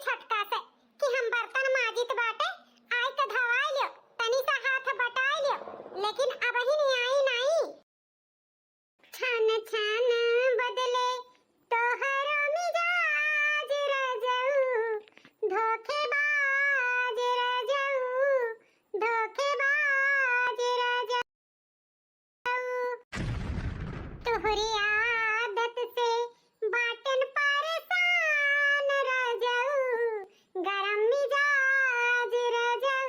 छटका से कि हम बर्तन माजित बाटे आय त धवाई लियो तनी सा हाथ बटाई लियो लेकिन अब ही नहीं आई नहीं। छन छन बदले तोहरो मिजाज रजऊ धोखेबाज रजऊ धोखेबाज रजऊ तोहरी आदत से बाटन परेशान रजऊ गरम मिजाज रजऊ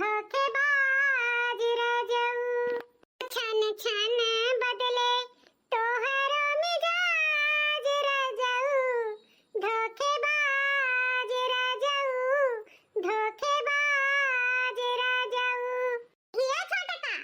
धोखेबाज रजऊ छन छन बदले तोहरो मिजाज रजऊ धोखेबाज रजऊ धोखेबाज रजऊ। हिया छोटका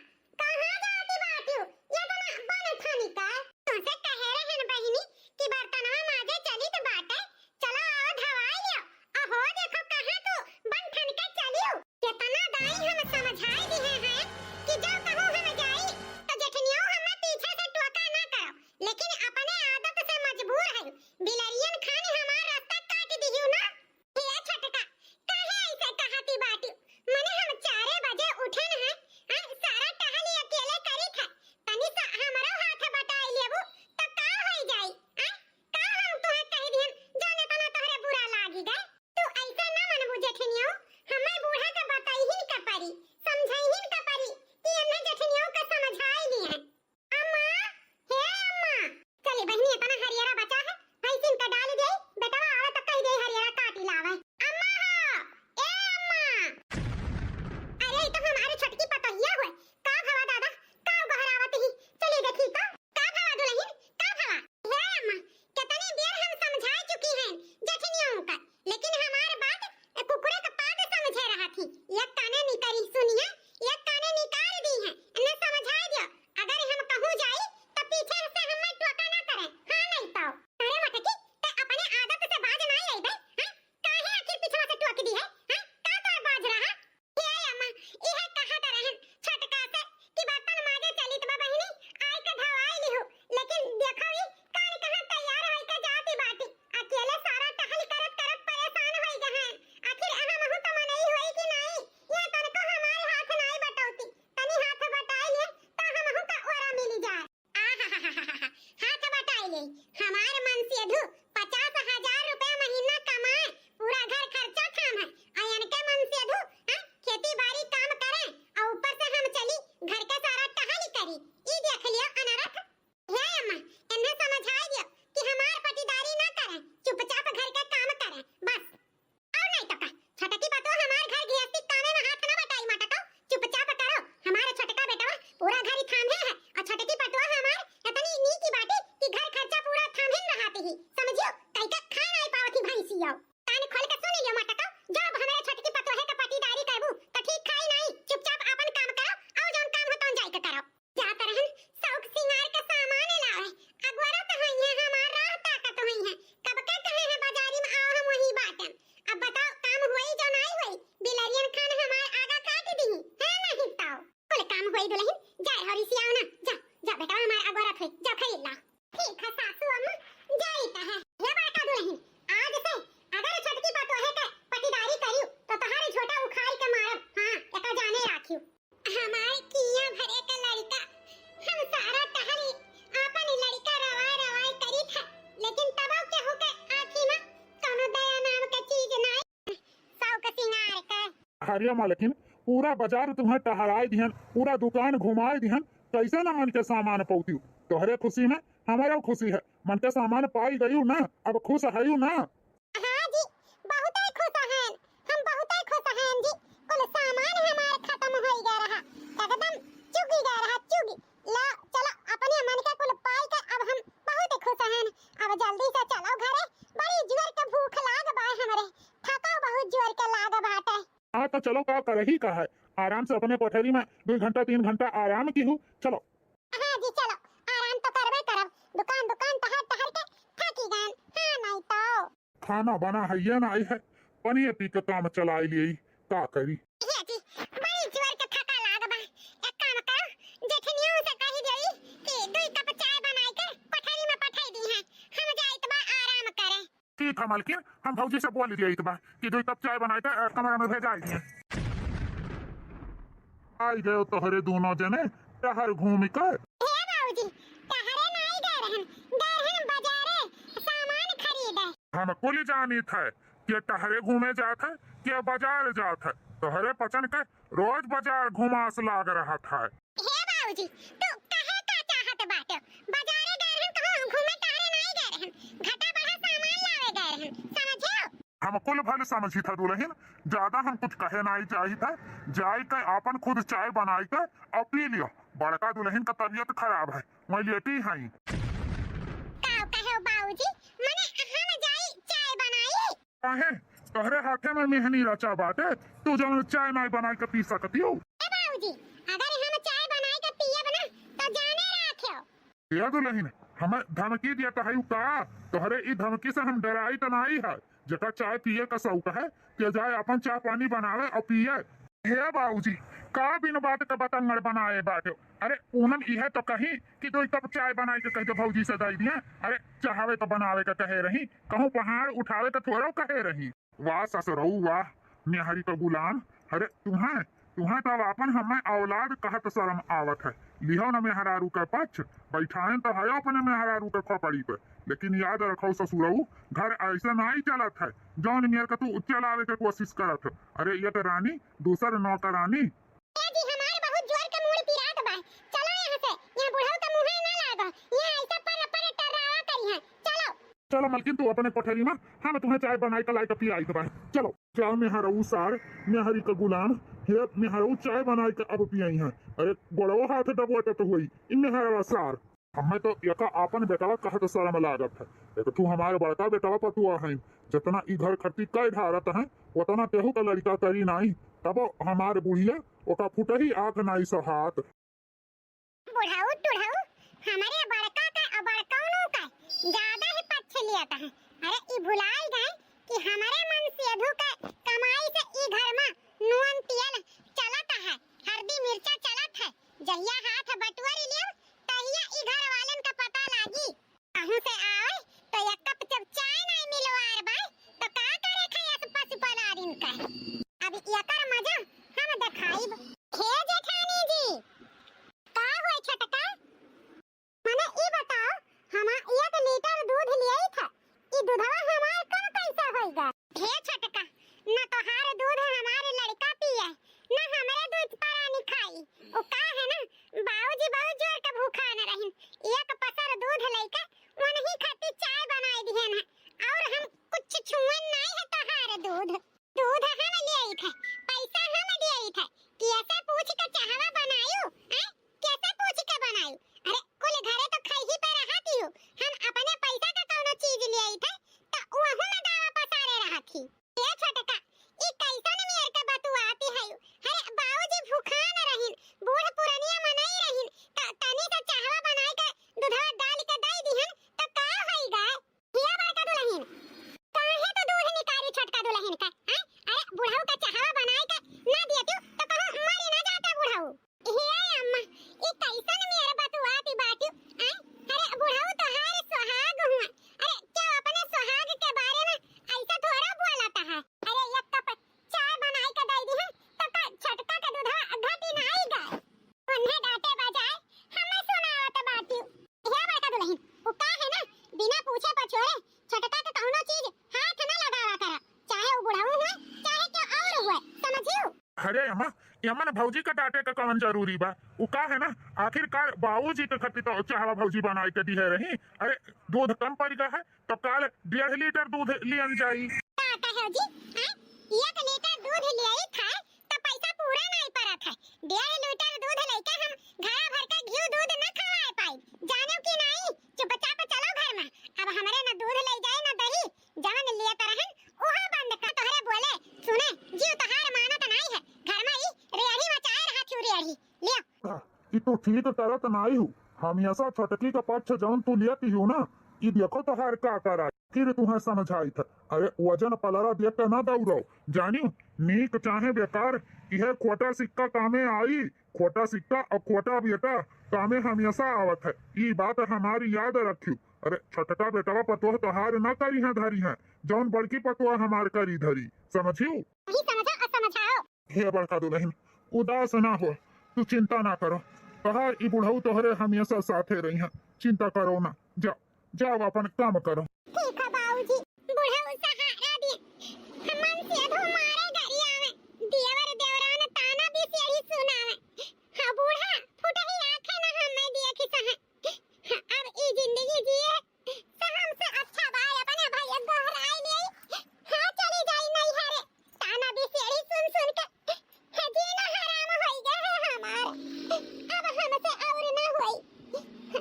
कहाँ जाती बाटियो ये तो ना बन थानी का तुमसे कहे रहन बहिनी कि बर्तनवा माजे चली तो बाटे चलो आओ धवाई लियो अहो देखो कहाँ तू बन थानी का चलियो कितना दाई हम समझाई दिए हैं कि जो कहो हम जाई तो जेठनियो हमें पीछे से टोका ना करो लेकिन अपने आदत से मजबूर है बिलरियन खानी हमार रास्ता काट दियो ना। ये छटका काहे ऐसे कहती बाटी मने हम 4 बजे उठन है सारा टहली अकेले करी था तनी सा हमरो हाथ बटाई लेबू तो का होई जाई का हम तोहे कह दिहन जाने तना तोहरे बुरा लागी गए तू ऐसे ना मनबू जेठनियो हमें बूढ़ा के बताइहिन का परी समझाइहिन का परी कि अन्ना जेठनियो का समझाई ली है। अम्मा हे अम्मा चली बहनी इतना हरियारा बचा है भैंसिन का डाल दे बेटा आवे तो कह दे हरियारा काटी लावे। अम्मा हो ए अम्मा अरे ये तो हमारे छटकी पतोहिया हुए का भवा दादा का गहरावत ही चली देखी तो का भवा दुल्हन का भवा हे अम्मा कितनी देर हम समझा चुकी हैं जेठनियों का लेकिन हमारे बात कुकुरे का पाद समझे रहा थी एक काने निकरी सुनिए एक काने निकाल दी है न समझा दियो अगर हम कहूं जाई तो पीछे से हमें टोका ना करे हां नहीं तो अरे मटकी ते अपने आदत से बाज ना आई बे काहे आखिर पीछे से टोक दी है का तो बाज रहा ये अम्मा इहे कहत रहन छटका से कि बर्तन माजे चली तो बहिनी आय के धवाई लिहु लेकिन देखो ई कान कहां तैयार होई के जाती बाटी अकेले सारा टहल करत करत परेशान होई गए हैं आखिर हम हूं तो मनई होई कि नहीं ये तनको हमारे हाथ नहीं बटौती तनी हाथ बटाई ले तो हम हूं का ओरा मिल जाए हाथ बटाई ले हमार मन से धु 50,000 रुपए महीना कमाए पूरा घर खर्चा थाम है आयन के मन से धु खेती बाड़ी काम करे और ऊपर से हम चली घर का सारा टहल करी ई देख लियो अनरथ हे अम्मा इन्हें समझाई दियो कि हमार पटीदारी ना करे चुपचाप घर का काम करे बस और नहीं तो का छटकी पतो हमार घर गृहस्थी कामे में हाथ ना बटाई मटको चुपचाप करो हमारे छटका बेटा पूरा घर ही थामे है और छटकी पतो हमार इतनी नी की बाटी कि घर खर्चा पूरा थामे रहती ही समझियो कई का खा नहीं पावती भैंसियो कान खोल के सुन लियो मटको जब हमारे छटकी पतो है का पटीदारी करबू तो ठीक खाई नहीं चुपचाप अपन काम करो और जोन काम हो तोन जाई के करो जा तरहन शौक सिंगार का सामान लावे अगवरा तो है हमार राह ताकत होई है कब के कहे है बाजारी में आओ हम वही बाटन अब बताओ काम हुई जो नहीं हुई बिलरियन खान हमार आगा काट दी है नहीं तो कुल काम हुई दुल्हन जाए हरी से आओ ना जा जा बेटा हमार अगवरा थे जा खरीद ला ठीक है सासू अम्मा जाई ता है ये बाटा दुल्हन आज से अगर छटकी पतो है के पटीदारी करियो तो तहारे झोटा उखाड़ के मारब हां एका जाने राखियो हमार किया भरे का लड़का हम सारा टहली आपन लड़का रवाई करी था लेकिन तब के हो के आखी में कोनो दया नाम के चीज नहीं शौक सिंगार का हरिया मालकिन पूरा बाजार तुम्हें टहराई दिहन पूरा दुकान घुमाई दिहन कैसे ना मन के सामान पौतियो तोहरे खुशी में हमारा खुशी है मन के सामान पाई गयू ना अब खुश हयू ना। हां जी बहुत ही खुश हैं हम बहुत ही खुश हैं जी कुल सामान हमारे खत्म होई गया रहा एकदम चुगी गया रहा चुगी ला चलो अपने मन के कुल पाई के अब हम बहुत ही खुश हैं अब जल्दी से चलो घरे बड़ी जोर के भूख लाग बा हमरे थका बहुत जोर के लाग बाटे हाँ तो चलो का करही का है आराम से अपने कोठरी में 2 घंटा 3 घंटा आराम की हूँ चलो। हाँ जी चलो आराम तो करबे करब दुकान दुकान टहर टहर के थकी गए हाँ नहीं तो खाना बना है ये ना आई है पनीर पी के काम चलाई लिए का करी ये जी बड़ी जोर के थका लाग बा एक काम करो जेठनियों से कही देई कि 2 कप चाय बनाई के कोठरी में पठाई दी है हम जाइत बा आराम करे। ठीक है मालकिन, हम भौजी से बोल दिए बा कि 2 कप चाय बनाए के कमरा में भेजा दिए। आई गए तोहरे दोनों जने शहर घूम कर। हे बाबूजी, तहरे नहीं गए रहन बाजारे सामान खरीदे। हम कुल जानी थे कि टहरे घूमे जात है कि बाजार जात है। तोहरे पचन के रोज बाजार घुमास लाग रहा था। हे बाबूजी, तू कहे का चाहत बाटे? बाजारे गए रहन कहूं घूमे तहरे नहीं गए रहन, घटा बढ़ा सामान लावे गए रहन, समझो? हम कुल भले समझी था दुल्हन, ज्यादा हम कुछ कहे नहीं चाहिए था। जाई के आपन खुद चाय बनाई के और पी लियो। बड़का दुल्हन का तबीयत खराब है, मैं लेटी हई। का कहे बाबूजी, मने हम जाई चाय बनाई? काहे तोहरे हाथे में मेहनी रचा बाटे, तू जन चाय नहीं बनाई के पी सकती हो। हे बाबूजी, अगर हम चाय बनाई के पिए बना तो जाने राखियो। ये दुल्हन हमें धमकी दिया तो है का? तोहरे ई धमकी से हम डराई तो नहीं है। जका चाय पिए का शौक है कि जाए अपन चाय पानी बनावे और पिए। हे बाबूजी, का बिन बात का बतंगड़ बनाए बाटे। अरे पूनम इहे तो कही कि 2 कप चाय बनाई के कह दो भौजी से दे दिया। अरे चाहवे तो बनावे का कहे रही, कहूँ पहाड़ उठावे तो थोड़ा कहे रही। वाह ससुरऊ वाह, निहारी का गुलाम। अरे तुम्हें तो अब अपन हमें औलाद कहत शर्म आवत है। लिहो न मेहरारू का पक्ष, बैठाए तो है अपने मेहरारू के खोपड़ी पे। लेकिन याद रखो ससुरऊ, घर ऐसे नहीं चलत है जौन मेयर का तू चलावे के कोशिश करत है। अरे ये तो रानी दूसर नौकरानी। ए जी, हमारे बहुत जोर के मुंह पिरात बा, चलो यहाँ से, यहाँ बुढ़ऊ का मुंह ना लागा, यहाँ ऐसा पर टर्रावा करी है, चलो। चलो मलकिन तू अपने कोठरी में, हम तुम्हें चाय बनाई का लाई का पिलाई के बाद। चलो क्या मेहरारू सार, मेहरी का गुलाम। हे मेहरारू चाय बनाई के अब पियाई है। अरे गोड़ो हाथ दबोटे तो हुई इन मेहरा सार। हमें तो यका आपन बेटावा कहत शर्म लागत है। एक तू हमारे बड़का बेटावा पतुआ है, जितना ई घर खर्ची कई ढारत है उतना तेहू का लड़का करी नहीं। तब हमारे बुढ़िया ओका फुटही आंख नहीं सहात। बुढ़ऊ टुढ़ऊ हमारे बड़का का और बड़कौनों का ज्यादा ही पक्ष लिया है। अरे ई भुलाई गए कि हमारे मन सेधु का कमाई से ई घर में नून तेल चलत है, हल्दी मिर्चा चलत है। जहिया हाथ बटुआरी लियो तहिया ई घर वालन का पता लागी। कहूं से आए तो एक कप जब चाय नहीं मिलवार बा तो का करे खैस पशुपालन का। अब एकर मजा हम दिखाई। हे जेठानी जी, का हुआ छटका? मने ई बताओ, हम 1 लीटर दूध लिए था, ई दूधवा हमार कम कैसा होएगा? हे छटका, न तोहार दूध हमारे लड़का पिए, न हमरे दूध परानी खाई। ओ का है ना, बाबूजी बहुत जोर के भूखा न रहिन, एक पसर दूध लेके वही खाती चाय बनाई दिहन है। और हम कुछ छुअन नहीं है तोहार दूध। दूध हम लिए थे, पैसा हम दिए थे, कैसे पूछ के चाहवा बनायू? हैं, कैसे पूछ के बनायू? अरे कुल घरे तो खई पे रहती हूँ, हम अपने पैसा का कोनो चीज लिए थे तो वहु में दावा पसारे रहती। ये छटका, ई कैसन मेर के बतुआती है? अरे बाबूजी भूखा न रहिन, बूढ़ पुरनिया मनई रहिन, तनी सा चाहवा बनाई के दूधवा डाल के दे दिहन तो का होइगा? हिया बड़का दुल्हन, काहे तो दूध निकारी छटका दुल्हन का? हैं, अरे बुढ़ऊ का चाहवा बनाई के ना दियतु तो कहूं मरी ना जाता बुढ़ऊ। हिया अम्मा, ई कैसन मेर बतुआती बाटू? हैं, अरे बुढ़ऊ तो हार सुहाग हुआ। अरे क्या अपने सुहाग के बारे में ऐसा थोड़ा बोलता है? अरे एक कप चाय बनाई के दे दी है तो का छटका का दूधवा घटी नहीं गए। उन्हें डांटे बजाय हमें सुनावत बाटी। हे बड़का दुल्हन, वो का है ना, बिना पूछे पछोरे छटका के कौनो चीज हाथ न लगावा करा, चाहे वो बुढ़ऊ हुए चाहे क्यों और हुए, समझियो? अरे अम्मा, यमन भौजी का डांटे का कौन जरूरी बा? वो का है ना, आखिरकार बाबूजी के खती तो चाहवा भौजी बनाई के दी है रही। अरे दूध कम पड़ गया है तो काल 1.5 लीटर दूध लियन जाई। का कहो जी? हैं, 1 लीटर दूध लिए था तो पैसा पूरा नहीं पड़ा था। 1.5 लीटर दूध लेके हम घड़ा भर के घी दूध न खवाए पाई, जानो कि नहीं? चुपचाप चलो घर में, अब हमरे न दूध ले जाए न दही, जवन लिए तरहन ओहा बंद कर। तोहरे बोले सुने जीव तोहार मानत नहीं है, घर में ई रेड़ी मचाए रहा थी रेड़ी लियो। ई तो ठीक करत नहीं हूँ, हमेशा छटकी का पक्ष जौन तू लेती हूँ ना, ई देखो तो हर का करा फिर तुम्हें समझाई था। अरे वजन पलरा देख के ना दौड़ो, जानियो नीक चाहे बेकार, यह खोटा सिक्का कामे आई। खोटा सिक्का और खोटा बेटा कामे हमेशा आवत है, ये बात हमारी याद रखियो। अरे छटका बेटवा पतोह तोहार न करी है धरी है, जौन बड़की पतवा हमार करी धरी, समझियो? नहीं समझा और समझाओ। हे बड़का दुल्हन, उदास ना हो, तू चिंता ना करो। तहार ई बुढ़ऊ तोहरे हमेशा साथे रही हैं, चिंता करो ना। जाओ जाओ अपन काम करो। ठीक है बाबूजी, बुढ़ऊ सहारा दिए। हमन से अधो मारे घरी आवे, देवर देवरान ताना भी सेड़ी सुनावे। हाँ बूढ़ा, फुटही आंखें ना हमें दिए कि सहे। अब ई जिंदगी जिए, तो हमसे अच्छा भाई अपने भैया गहराई ले। हाँ चली जाई नहीं हरे, ताना भी सेड़ी सुन सुन के जीना हराम होई गए है हमार। अब हमसे और ना होई।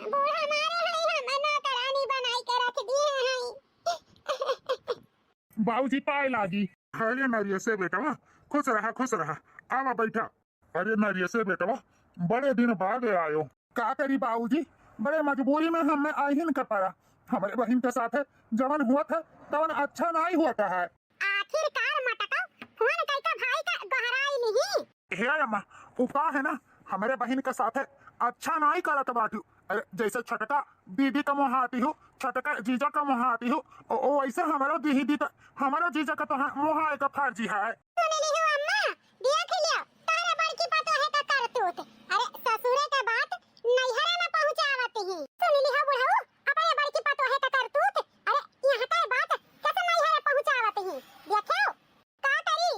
बूढ़ा मारे है हमें नौकरानी बनाई के रख दिए हैं। बाबूजी पाए लागी। अरे नरिये से बेटवा, खुश रहा खुश रहा। आवा बैठा। अरे नरिये से बेटवा, बड़े दिन बाद आयो। का करी बाबूजी, बड़े मजबूरी में हमें आहिन का पड़ा। हमारे बहन के साथ जवन हुआ था तवन अच्छा नहीं हुआ है। आखिरकार मटका फोन करके भाई का गहराई नहीं। हे अम्मा, उपा है ना, हमारे बहन के साथ अच्छा नहीं करत बाटू। अरे जैसे छटका दीदी का मोहाती हूँ, छटका जीजा का मोहाती हूँ, ओ वैसे हमारा दीदी का, हमारा जीजा का तो मोहाए का फर्जी है। सुन ली हो अम्मा, देख लियो तारे बड़की पतो है का करतूत। अरे ससुरे के बात नैहरा में पहुंचावत ही। सुन ली हो बुढ़ऊ, अपने बड़की पतो है का करतूत। अरे यहाँ का बात कैसे नैहरा पहुंचावत ही। देखो का करी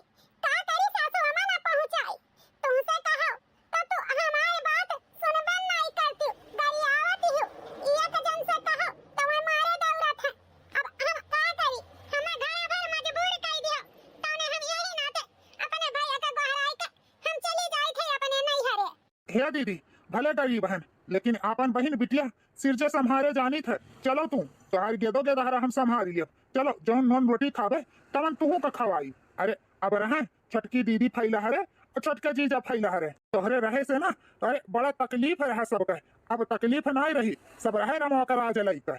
सासू अम्मा ना पहुंचाई। तुमसे कहो तो तू हमारी बात सुनबन नहीं करती, गरियावत ही। एक जन से कहो तो मैं मारे दौड़त है। अब हम का करी, हमें घर भर मजबूर कर दियो। तौने हम यही नाते अपने भैया का गहराई के हम चली जाए थे अपने नैहरे। हे दीदी, भले गई बहन, लेकिन आपन बहन बिटिया सिरजे संभारे जानी थे। चलो तू तोहार गेदो गेदहरा हम संभाल लियो। चलो जौन नॉन रोटी खावे तवन तू का खवाई। अरे अब रहे छटकी दीदी फैला हरे और छटका जीजा फैला हरे, तोहरे रहे से ना अरे बड़ा तकलीफ है सबका। अब तकलीफ नहीं रही, सब रहे ना मौका आ जलाई का।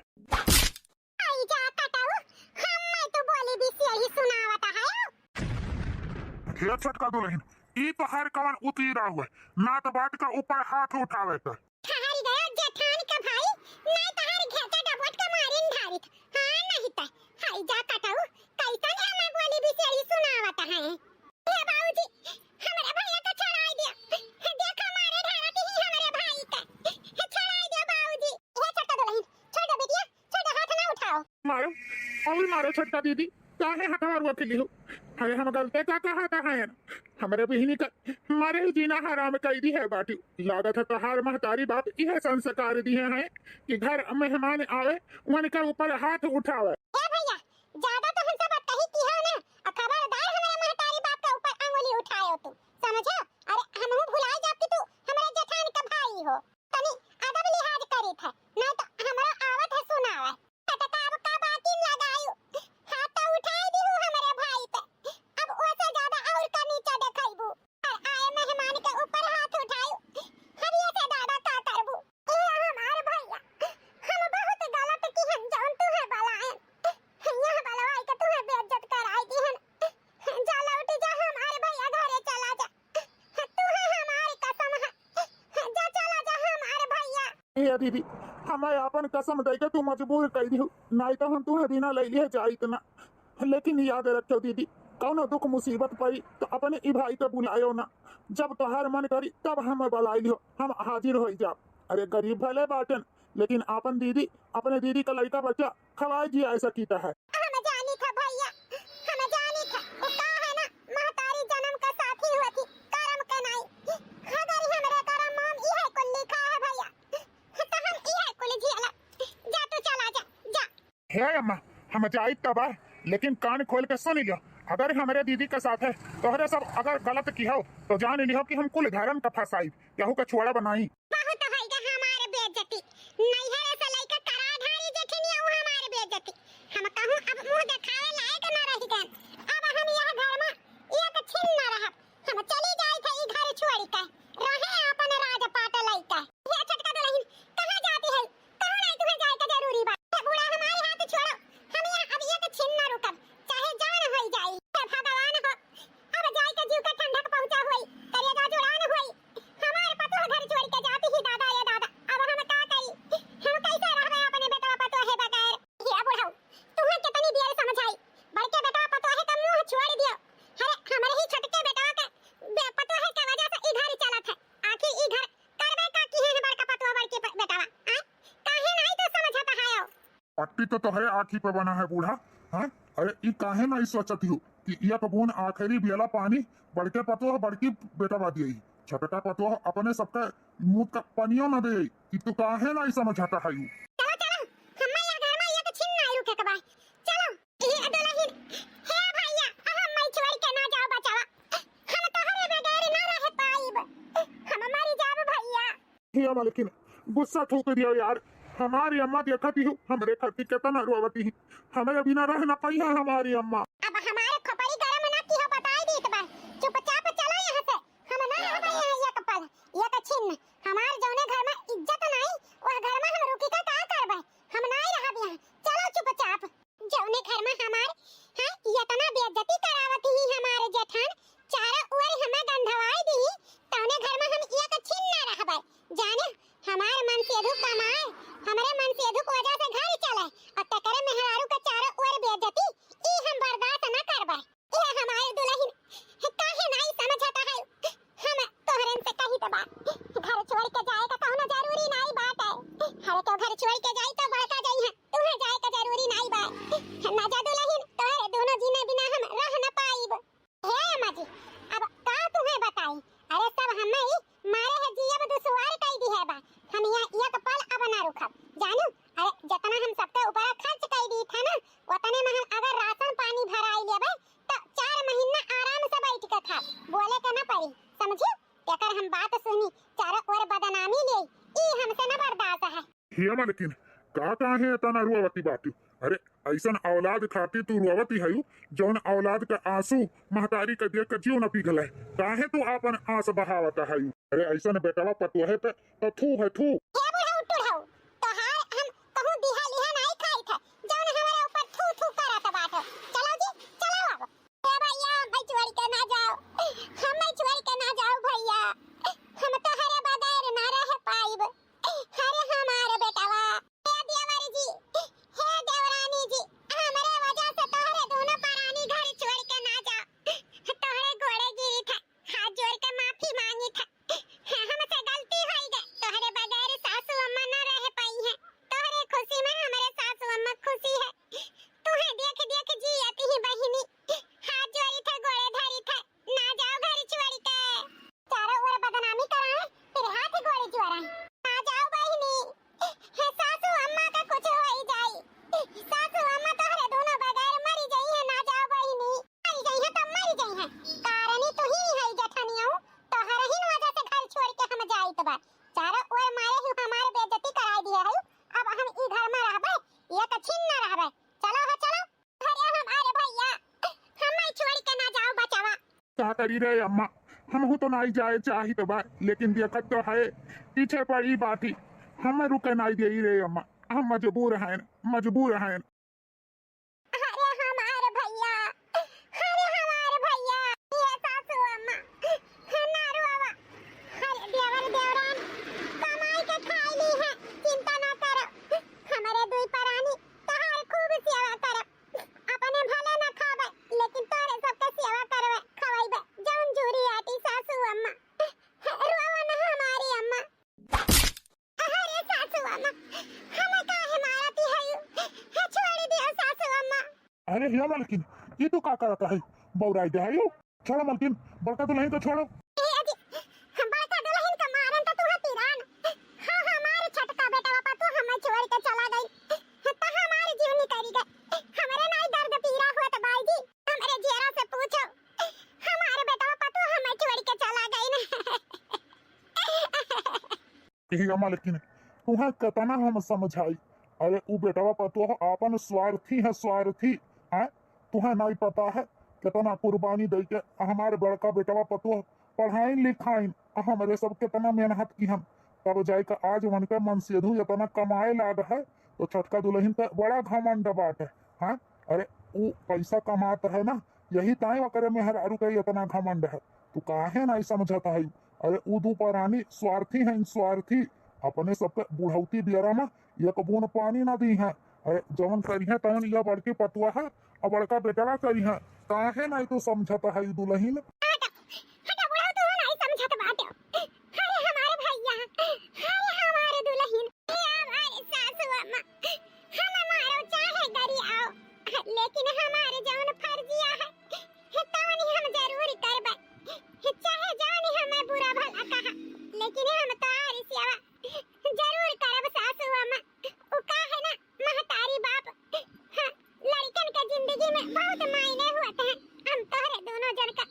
आई जा कटाऊ, हम तो बोली भी यही सुनावत है। हे छटका दुल्हन, ई तो हर कवन उतीरा हुआ, ना तो बात का ऊपर हाथ उठावे का। ठहर गया जेठान का भाई, नहीं तहार घेचा डबोट के मारिन धारित। हाँ नहीं त हाई जा कटाऊ, कैसन हमें बोली भी यही सुनावत है। हे बाबूजी, हमारे भैया को छड़ाई दिया। देखो मारे धारत ही हमारे भाई का। छड़ाई दिया बाबूजी। हे छटका दुल्हन, छोड़ दो बेटिया, छोड़ दो, हाथ ना उठाओ। मारो और मारो छटका दीदी, काहे हथवार वकीली हो। अरे हम गलते का कहा था है ना, हमारे बहनी का हमारे ही जीना हराम कर दी है बाटी। लागत है तोहार महतारी बाप यह संस्कार दिए हैं कि घर मेहमान आवे उनके ऊपर हाथ उठावे। ए भैया, ज्यादा तो हमसे बात कही की है ना, और खबरदार हमारे महतारी बाप के ऊपर अंगुली उठायो तू, समझो? अरे हमहू भुलाई जाती तू हमारे जेठान का भाई हो। तनी अदब लिहाज करी थे, नहीं तो हमरा आवत है सुनावे। तब का बाती लगायो, हाथ तो उठाई दी हूँ हमारे भाई पे। अब ओसे ज्यादा और का नीचा देखाइबू। आए मेहमान के ऊपर हाथ उठायो, हम ये से दादा का करबू। ए हमार भैया, हम बहुत गलत की हम जान तू है बलायन। यह बलवाई के तू है बेइज्जत कराई दी है। जा लौट जा हमारे भैया घरे चला जा। तू है हमारी कसम है। जा चला जा हमारे भैया। ये दीदी, हमें अपन कसम दे के तू मजबूर कर दी, नहीं तो हम तुम्हें बिना ले लिए जाइत ना। लेकिन याद रखो दीदी, कौनो दुख मुसीबत पड़ी तो अपने ई भाई को बुलायो ना। जब तोहार मन करी तब हम बुलाई लियो, हम हाजिर हो जाओ। अरे गरीब भले बाटन, लेकिन अपन दीदी अपने दीदी का लड़का बच्चा खवाए जी ऐसा कीता है। हम जानी था भैया, हम जानी था। वो का है ना, महतारी जन्म का साथी होती, कर्म के नहीं। अगर हमरे कर्म में इहे कुल लिखा है भैया, तो हम इहे कुल झेला। जा तू चला जा, जा। हे अम्मा, हम जाइत तब है, लेकिन कान खोल के सुन लियो। अगर हमारे दीदी के साथ है तोहरे सब अगर गलत की हो तो जान लियो कि हम कुल घरन का फसाई, केहू का छोड़ा बनाई। बहुत होइगा हमारे बेइज्जती, नैहरे से लेके कराधारी जेठनिया हमारे बेइज्जती। हम कहूं अब मुंह दिखावे लायक न रह गए। अब हम यह घर में एक छिन न रहब। हम चली जाई थे ई घर छोड़ के, रहे अपन राजपाट लइका। ये छटका दुल्हन कहां जाती है? कहां नहीं तुम्हें जाए का जरूरी बात। बूढ़ा हमारे हाथ छोड़ो, हम यहां अब एक छिन न रुकब, चाहे जान होई जाई। भगवान हो, अब जाए के जीव के ठंडक पहुंचा होई, करेगा जुड़ान होई। हमारे पतो घर छोड़ के जा पट्टी तो तोहरे आँखी पे बना है बूढ़ा। हाँ, अरे ई काहे नहीं सोचती हो कि एक बूंद आखिरी बेला पानी बड़के पतो बड़की बेटा बा दिए, छोटा पतो अपने सबका मुंह का पानियो न दे कि तू काहे नहीं समझता है यू। चलो चलो हम्मा या घर में ये तो छिन नहीं रुके के बा। चलो ये दुल्हन हे भैया हम मैं छोड़ के ना जाओ बचावा, हम तोहरे बगैर ना रह पाइब, हम मर जाब भैया। हिया मालकिन गुस्सा ठोक दिया यार, हमारी अम्मा देखती हूँ हमरे खातिर कितना रुआवती है, हमें बिना रह ना पाई है हमारी अम्मा। अब हमारे खोपड़ी गरम ना की हो बताई दी तो बा, चुपचाप चलो यहाँ से, हम ना रह पाए हैं ये कपल ये तो छिन हमार जौने घर में इज्जत नहीं वह घर में हम रुकी का करबे, हम नहीं रहब यहाँ। चलो चुपचाप जौने घर में हमार हां ये तना बेइज्जती करावती ही हमारे जेठान चारों ओर हमें गंधवाई दी, तौने घर में हम ये तो छिन ना रहबे। जाने हमार मन से दुख कमाए हमारे मन से दुख वजह से घर चले और तकरे मेहरारू का चारों ओर बेइज्जती ई हम बर्दाश्त न करबे। ये हमारे दुल्हन काहे नहीं समझता है, हम तोहरन से कही तो बात घर छोड़ के जाए का कहना जरूरी नहीं बात है, हरे तो घर छोड़ के जाई तो बड़का जाई है तुम्हें जाए का जरूरी नहीं बात ना जा दुल्हन तोहरे दोनों जीने बिना हम रह न पाइब। हे अम्मा जी अब का तुम्हें बताई, अरे सब हमें ही मारे है जीव दुश्वार कई दी है बा, हम यहाँ एक पल अब ना रुकब जानू। अरे जितना हम सबके ऊपर खर्च कई दी था ना उतने में हम अगर राशन पानी भराई लेबे तो 4 महीना आराम से बैठ के खा बोले के ना पड़ी समझियो। अगर हम बात सुनी चारों ओर बदनामी ले ई हमसे न बर्दाश्त है। हिया मालकिन का काहे इतना रुआवती बात, अरे ऐसन औलाद खातिर तू रुआवती है जौन औलाद का आंसू महतारी का देख कर जीव न पिघल है, काहे तू अपन आंस बहावता है। अरे ऐसन बेटवा पतोहे पे तो थू है थू। हे बुढ़ा उठ रहो तो हार हम कहूं दिहा लिहा नहीं खाई था जौन हमारे ऊपर थू थू करत बात। चलो जी चलो अब ए भैया मैं छोड़ के ना जाओ, हम मैं छोड़ के ना जाओ भैया, हम तो हरे बगैर ना रह पाइब। हरे हमारे बेटवा हे देवरी जी हे देवरानी जी हमारे वजह से तोहरे दोनों परानी घर छोड़ के ना जाओ, तोहरे घोड़े गिरी था हाथ जोड़ के माफी मांगी था, हमसे गलती हो गई तोहरे बगैर सासू अम्मा न रह पाई है, तोहरे खुशी में हमारे सासू अम्मा खुशी है, तुम्हें देख देख जी आती ही बहिनी हाथ जोड़ी थे घोड़े धरी थे ना जाओ घर छोड़ के, चारों ओर बदनामी कराए तेरे हाथ घोड़े जोड़ा ना जाओ बहिनी, है सासू अम्मा का कुछ हो ही जाई, सासू अम्मा तोहरे दोनों बगैर मरी गई है ना जाओ बहिनी, मरी गई है तो मरी गई है कारणी तू ही है जेठनिया तोहरे ही वजह से घर छोड़ के हम जाई तो बात चारों ओर मारे ही हमारे बेइज्जती कराई दिए है। अब हम ई घर में रहबे ये तो छिन न रहबे। चलो हो चलो अरे हमारे भैया हम नहीं छोड़ के ना जाओ बचावा। क्या करी रे अम्मा, हम तो नहीं जाए चाही तो बात लेकिन देखत तो है पीछे पड़ी बात ही हमें रुके नहीं दे रे अम्मा, हम मजबूर हैं मजबूर हैं। अरे हमारे भैया ये सासू अम्मा ना रुआवा, अरे देवर देवरान कमाई के खाई ली है चिंता ना करो, हमारे दुई परानी तोहार खूब सेवा करब, अपने भले ना खाबे लेकिन तोरे सबके सेवा करबे खवाइबे जौन जूरी आटी सासू अम्मा रुआवा ना हमारी अम्मा। अरे सासू अम्मा हमें काहे मारती है छोड़ दियो सासू अम्मा। अरे हिया मालकिन ये तो का करता है बौराई दे है छोड़ो मालकिन बड़का तो नहीं तो छोड़ो। हम बड़का दुल्हन का मारन तो तुहा तिरान हां हमारे छटका बेटा पापा तो हमें छोड़ के चला गई तो हमारी जीवनी करी गई, हमारे नहीं दर्द पीरा हुआ तो भाई जी हमारे जेरा से पूछो हमारे बेटा पापा तो हमें छोड़ के चला गई ना। हिया मालकिन तुम्हें कतना हम समझाई, अरे उ बेटवा पतो आपन स्वार्थी है स्वार्थी है, तुम्हें नहीं पता है कितना कुर्बानी दे के हमारे बड़का बेटवा पतो पढ़ाई लिखाई हमारे सब कितना मेहनत की हम तब जाकर आज मन के मन से इतना कमाए लाग है तो छटका दुल्हन पे बड़ा घमंड बात है। हाँ अरे वो पैसा कमाता है ना यही ताई करे मेहरारू के इतना घमंड है, तू काहे नहीं समझता है। अरे उ दू परानी स्वार्थी है स्वार्थी, अपने सबके बुढ़ौती बियरा में एक बूंद पानी ना दी है, अरे जवन करी है तवन यह बड़की पतुआ है और बड़का बेटवा करी है, काहे नहीं तू समझता है दुल्हन। हटा बुढ़ा तो नहीं समझत बात, अरे हमारे भैया अरे हमारे दुल्हन ये हमारे सासू अम्मा हम मारो में बहुत मायने हुआ है। हम तोहरे दोनों जन का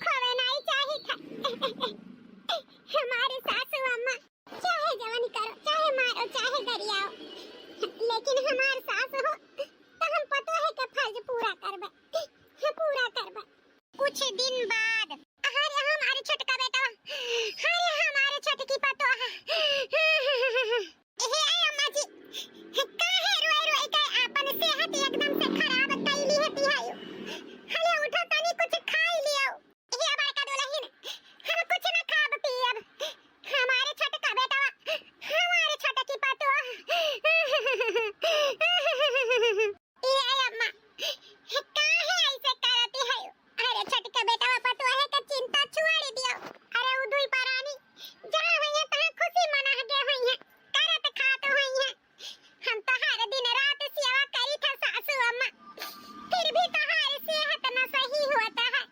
खोवे नहीं चाहिए था। हमारे सासू अम्मा चाहे जवानी करो, चाहे मारो, चाहे गरियाओ, लेकिन हमारे सास हो तो हम पता है कि फर्ज पूरा करबे, पूरा करबे। कुछ दिन बाद अरे हमारे छोटका बेटा, अरे हमारे छोटकी पतो हे अम्मा जी काहे रोए रोए के अपन सेहत एकदम से खराब कैली है तिहायो। हले उठो तनी कुछ खाई लियो। हे बड़का दुल्हन हम कुछ न खाब पियब। हमारे छोटका बेटा, हमारे छोटकी पतो ये अम्मा काहे ऐसे करती है। अरे छोटका बेटा पतो है कि चिंता छुड़ी दियो। अरे उदुई परानी जहां होइए तहां खुशी मना के होइए, करत खात होइए। हम तो हर दिन रात सेवा करी था सासू अम्मा, फिर भी तो हमारी सेहत न सही होता है।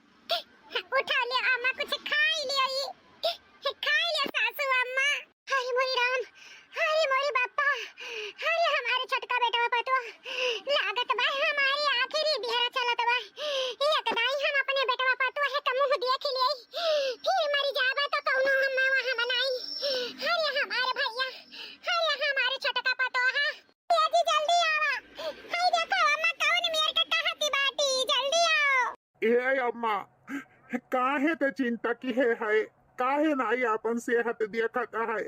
उठा ले अम्मा कुछ खाई लियो, ये खाई ले सासू अम्मा। हरे मोरी राम, हरे मोरी बापा, हरे हमारे छोटका बेटा पतो लागत बा हमारी आखिरी बिहरा चलत बा। एक दाई हम अपने बेटा पतो है का मुंह देख लिए, फिर मरी जाबा तो कौनो हम वहां मनाई। हरे हमारे भैया, हरे हमारे छोटका पतो है जी जल्दी आवा। हाय देखो अम्मा कौन मेरे का कहती बाटी, जल्दी आओ। ए अम्मा काहे ते चिंता की है काहे नाई अपन सेहत देखत है।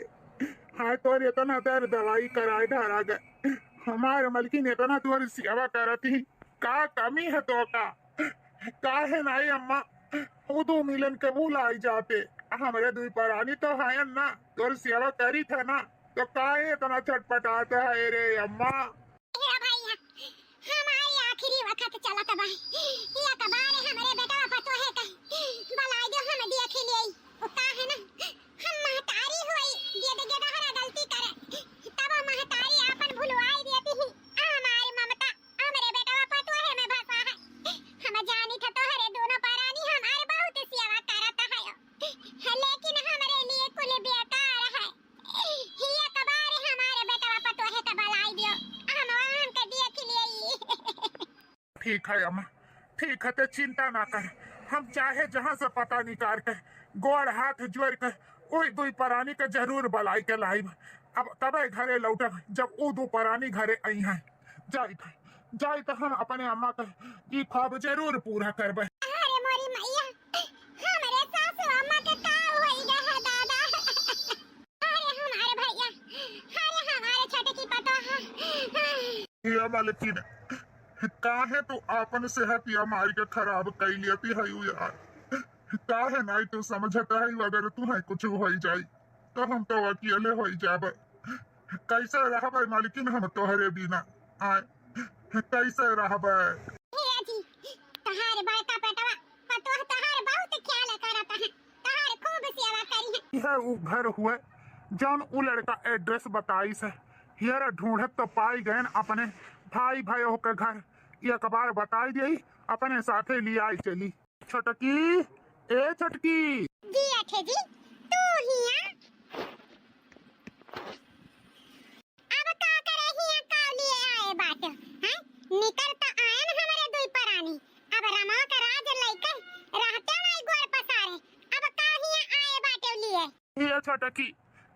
हाय तोर इतना देर दवाई कराए धरा गए, हमारे मलकिन इतना तोर सेवा करती, का कमी है तो का काहे नाई अम्मा वो दो मिलन के मुँह लाई जाते। हमारे दुई परानी तो है ना, तोर सेवा करी थे ना, तो काहे इतना छटपटाता है रे अम्मा। हे भैया हमारी आखिरी वक्त चलत बा, ये कबार हमारे बेटा पतो है का बलाई दो हम देख लिए। ओ का है ना हम महतारी होई गेद गेद हरा गलती करे तब महतारी अपन भुलवाई देती ही। हमारी ममता हमारे बेटा पतो है में भसा है। हम जानी था तो हरे दोनों परानी हमारे बहुत सेवा करता है, लेकिन हमारे लिए कुल बेकार है। ये कबार हमारे बेटा पतो है का बलाई दियो, हम वहां के देख लिए। ठीक है अम्मा, ठीक है, तो चिंता ना कर। हम चाहे जहाँ से पता निकाल के गोड़ हाथ जोड़ के ओई दुई परानी के जरूर बलाई के लाइब। अब तबे घरे लौटब जब वो दो परानी घरे आई हैं। जाई तो हम अपने अम्मा का ई ख्वाब जरूर पूरा करबे। अरे मोरी मैया हमारे सासू अम्मा के का होई गा है दादा। अरे हमारे भैया, अरे हमारे छोटे की पतो ये मालकिन काहे तो अपन सेहत या मारी के खराब कई लेती है यार। काहे नहीं तो समझता है अगर तुम्हें कुछ हो जाए तो हम तो अकेले हो जाबे। कैसे रहबे मालकिन हम तोहरे बिना आए, कैसे रहबे। हे जी तहारे बड़का बेटवा पतो तहार बहुत ख्याल करता है, तहार खूब सेवा करी है। यह वो घर हुए जौन उ लड़का एड्रेस बताई से यार ढूंढत तो पाई गए अपने भाई भाइयों के घर। एक बार बताई दी अपने साथे लिया चली। छोटकी ए छोटकी जी अठे जी तू हिया अब का करे हिया का लिए आए बाट हैं। निकल तो आयन हमारे दुई परानी, अब रमा का राज लइके रहते नहीं गोड़ पसारे। अब का हिया आए बाटे लिए। ये छोटकी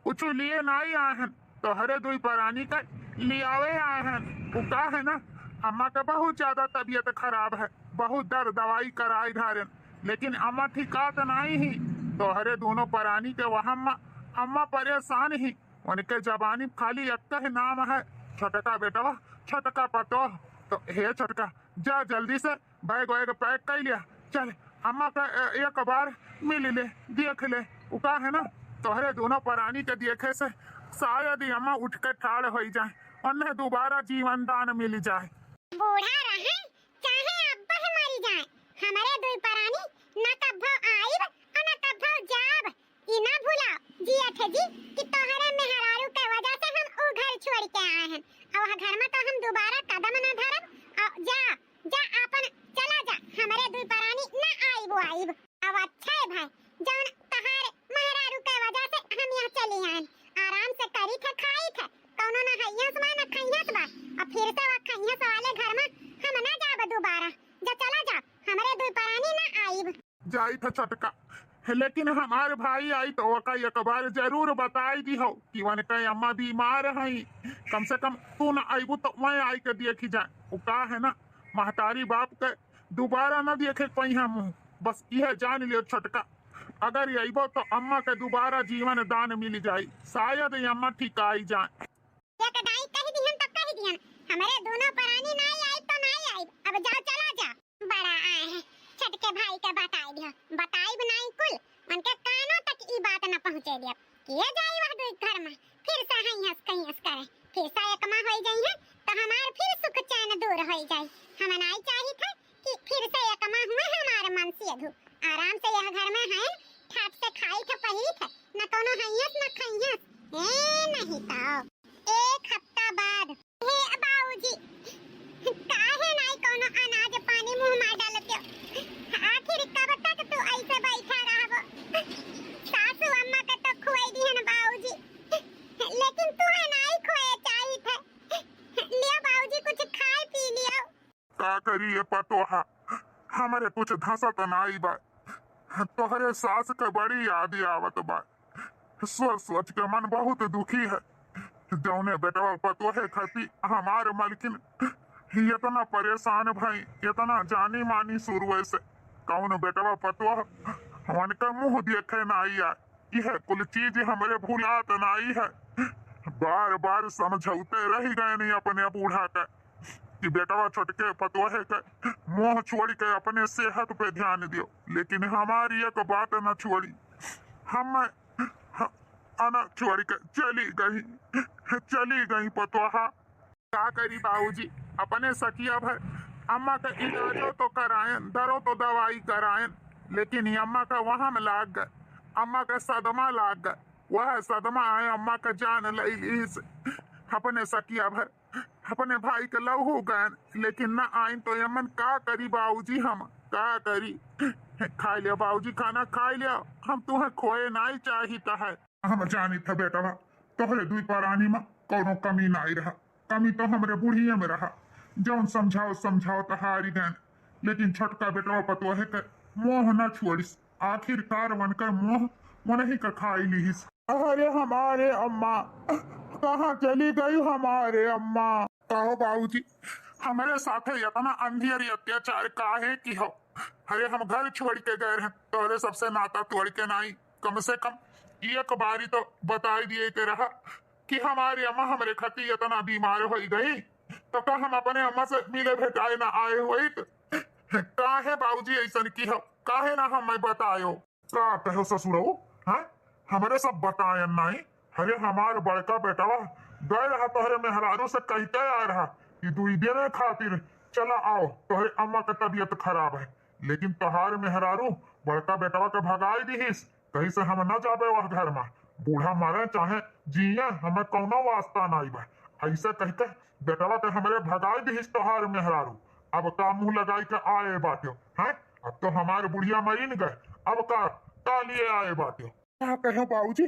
कुछ लिए नहीं आए हैं, तो हरे दुई परानी का लियावे आए हैं। वो का है ना अम्मा का बहुत ज्यादा तबीयत खराब है, बहुत दर दवाई कराई धारन, लेकिन अम्मा ठिका तो नहीं ही। तो हरे दोनों परानी के वहाँ अम्मा परेशान ही। उनके जबानी खाली एक ही नाम है छोटका बेटा, छोटका पतो। तो हे छोटका जा जल्दी से बैग वैग पैक कर लिया, चल अम्मा का एक बार मिल ले देख ले। उका है ना तोहरे दोनों परानी के देखे से शायद ही अम्मा उठ के ठाड़ हो जाए, उन्हें दोबारा जीवन दान मिल जाए। बूढ़ा रहे चाहे अब्बा मरी जाए, हमारे दुई परानी न कभो आइब और न कभो जाब। ई ना भूलाओ जी अठे जी कि तोहरे मेहरारू के वजह से हम ऊ घर छोड़ के आए हैं, और वह घर में तो हम दोबारा कदम न धरब। और जा जा अपन चला जा, हमारे दुई परानी न आइब। अब अच्छा है भाई जौन तहारे मेहरारू के वजह से हम यहाँ चली आए, आराम से करी थे खाई थे, कौनो न हइयस बा न खइयस बा। और फिर से वह खइयस वाले घर में जाई था छटका, लेकिन हमारे भाई आई तो ओका एक बार जरूर बताई दी हो कि वन के अम्मा बीमार है। कम से कम तू ना आईबू तो मैं आई के देखी जाए। वो का है ना, महतारी बाप के दोबारा न देखे कोई हम मुंह। बस यह जान लियो छटका, अगर अबो तो अम्मा के दोबारा जीवन दान मिल जाई, शायद ये अम्मा ठीक आई जाए। कदाई कह दिहन तो कह दिहन, हमारे दोनों परानी नहीं आई तो नहीं आई। अब जाओ चला जा, बड़ा आए हैं छटके भाई के बताई दिया, बताई बनाई कुल उनके कानों तक ई बात न पहुंचे दिया। किए जाई वह दो घर में फिर से हंस कहीं करे, फिर से एक माह हो जाई है तो हमार फिर सुख चैन दूर हो जाई। हमें नहीं चाहिए था कि फिर से एक माह हुआ हमारे मन से अधू आराम से यह घर में है ठाट से खाई था पहिरी थे, न कोनो हंस न खइयस ए नहीं तो एक हफ्ता बाद हे बाबूजी काहे नहीं कोनो अनाज पानी मुंह में डालते हो? आखिर कब तक तू ऐसे बैठा रहबो? सासू अम्मा के तो खुआई दिहन बाबूजी, लेकिन तू है नहीं खोए चाहिए थे। लिया बाबूजी कुछ खाए पी लियो। का करिए पतोहा, हमारे कुछ धसा तो नहीं बा, तोहरे सास के बड़ी याद आवत बा। सोच सोच के मन बहुत दुखी है। जौने बेटवा पतोहे खाती हमारे मालकिन इतना परेशान भाई, इतना जानी मानी शुरू से कौन बेटवा पतोह उनका मुंह देखे नहीं आए। यह कुल चीज हमारे भूलात नहीं है। बार बार समझौते रह गए नहीं अपने बूढ़ा के कि बेटवा छोटके पतोहे के मुंह छोड़ के अपने सेहत पे ध्यान दियो, लेकिन हमारी एक बात न छोड़ी। हम अना छोड़ के चली गई पतोहा। का करी बाबूजी, अपने सकिया भर अम्मा का इलाजो तो करायन, दरो तो दवाई करायन, लेकिन ये अम्मा का वहां में लाग गए, अम्मा का सदमा लाग गए। वह सदमा है अम्मा का जान लई से। अपने सकिया भर अपने भाई के लहू गए, लेकिन न आइन तो यमन का करी बाबूजी, हम का करी। खा लिया बाबूजी, खाना खा लिया, हम तुम्हें खोए नहीं चाहिए है। हम जानी था बेटा तोहरे दुई परानी में कोनो कमी नहीं रहा, कमी तो हमरे बुढ़िया में रहा। जौन समझाओ तो हारी गए, लेकिन छोटका बेटवा पतोहे के मोह न छोड़िस। आखिरकार वन का मोह मन ही का खाई लीस। अरे हमारे अम्मा कहाँ चली गई हमारे अम्मा? कहो बाबूजी, हमारे साथ इतना अंधेरी अत्याचार काहे की हो? अरे हम घर छोड़ के गए हैं, तोरे सबसे नाता तोड़ के नहीं। कम से कम एक बारी तो बताई दिए के रहा कि हमारी अम्मा हमारे खती इतना बीमार हो गई, तो का हम अपने अम्मा से मिले भेटाए ना आए हुए? काहे बाबूजी ऐसा की हो? काहे ना हमें बतायो? का कहो ससुरो, हाँ हमारे सब बताए नहीं। अरे हमारे बड़का बेटवा गए रहा तोहरे मेहरारू से कहते आ रहा कि 2 दिन खातिर चला आओ, तोहरे अम्मा का तबीयत खराब है। लेकिन तोहार मेहरारू बड़का बेटवा के भगाई दीहिस, कहीं से हम न जाबे वह घर में। बूढ़ा मरे चाहे जिये, हमें कौनो वास्ता नहीं बा। ऐसे कहते बेटवा के हमारे भगाई दीहिस तोहार मेहरारू। अब का मुंह लगाई के आए बाटियो है? अब तो हमारे बुढ़िया मरी न गए, अब का लिए आए बाटियो? क्या कहो बाबूजी,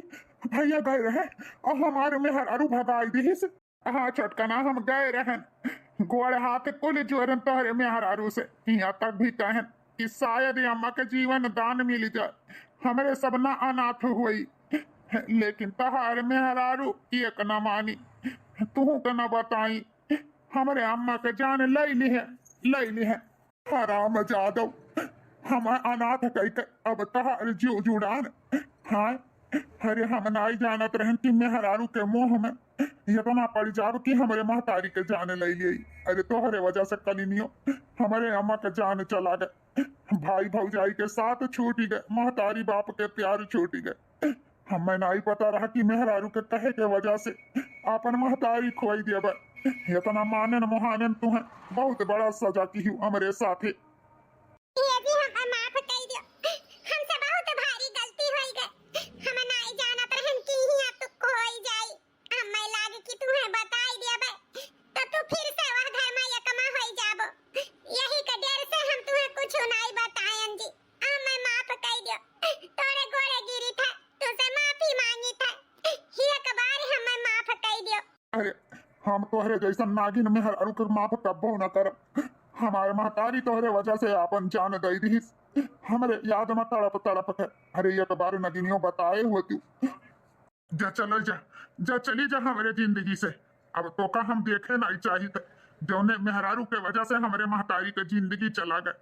भैया गए रहे और हमारे मेहरारू भगाई दीहिस। हाँ छोटकना, हम गए रहन गोड़ हाथ कुल जोरन तोहरे मेहरारू से, यहाँ तक भी कहन कि शायद अम्मा के जीवन दान मिल जाए, हमारे सब न अनाथ हुई। लेकिन तहार मेहरारू एक न मानी, तू के न बताई। हमारे अम्मा के जान लई ली है। हराम जादव, हम अनाथ कहते अब तहार जीव जुड़ान। हाँ अरे हम नहीं जानत रहन कि मेहरारू के मुंह में इतना पड़ जाब कि हमारे महतारी के जान ले ली। अरे तोहरे वजह से कलिनियो हमारे अम्मा के जान चला गए, भाई भौजाई के साथ छूट गए, महतारी बाप के प्यार छूट गए। हमें नहीं पता रहा कि मेहरारू के कहे के वजह से अपन महतारी खोई दिया। इतना मानन मुहानन तुम्हें बहुत बड़ा सजा की हूँ हमारे साथ। अरे हम तोहरे जैसा नागिन मेहरारू के माफ कब्बो न कर। हमारे महतारी तोहरे वजह से अपन जान दई दी, हमारे याद में तड़प तड़प के अरे एक बार नगिनियों बताए हुए तू जा चल जा जा चली जा हमारे जिंदगी से। अब तो का हम देखे नहीं चाहिए जौने मेहरारू के वजह से हमारे महतारी के जिंदगी चला गए।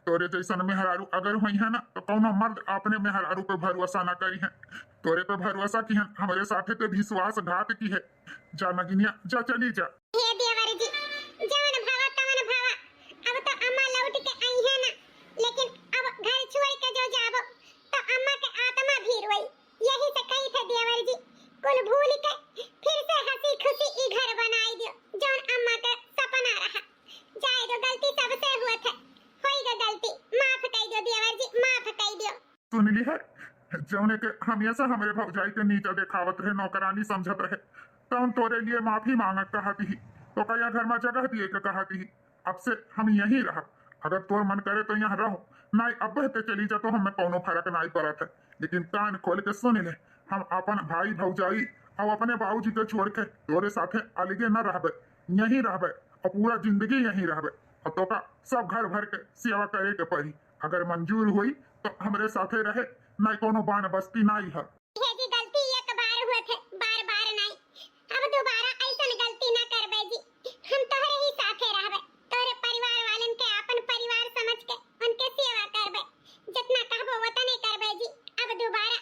तोरे जैसन मेहरारू अगर हुई है ना तो कौनो मर्द अपने मेहरारू पे भरोसा ना करी है। तोरे पे भरोसा की है हमारे साथे पे विश्वासघात की है। जा नगिनिया जा चली जा। हे देवर जी जवन भावा तवन भावा अब तो अम्मा लौट के आई है ना, लेकिन अब घर छोड़ के जो जाबो तो अम्मा के आत्मा भी रोई। यही से कही थे देवर जी कुल भूल के फिर से हंसी खुशी ई घर बनाई दियो जौन अम्मा का सपना रहा। जाए दो गलती सबसे हुआ थे, होई ग गलती माफ कर दो देवर जी, माफ कर दो। सुन ली है जौने के हमेशा हमारे भौजाई के नीचे देखावत रहे, नौकरानी समझत रहे, तो हम तोरे लिए माफी मांगत कहती ही तो कया घर में जगह दिए के कहती ही। अब से हम यहीं रह, अगर तोर मन करे तो यहाँ रहो, नहीं अब बहते चली जा तो हमें कोनो फर्क नहीं पड़त है। लेकिन कान खोल के सुन ले, हम अपन भाई भौजाई और अपने बाबूजी के छोड़ के तोरे साथे अलगे न रहबे, यहीं रहबे और पूरा जिंदगी यहीं रहबे। और तो का सब घर भर के सेवा करे के पड़ी, अगर मंजूर हुई तो हमरे साथे रहे, नहीं कोनो बान बस्ती नहीं है। हे जी गलती एक बार हुए थे, बार बार नहीं। अब दोबारा ऐसा गलती ना करबे जी, हम तोहरे ही साथे रहबे, तोरे परिवार वालन के अपन परिवार समझ के उनके सेवा करबे, जितना कहबो उतने करबे जी। अब दोबारा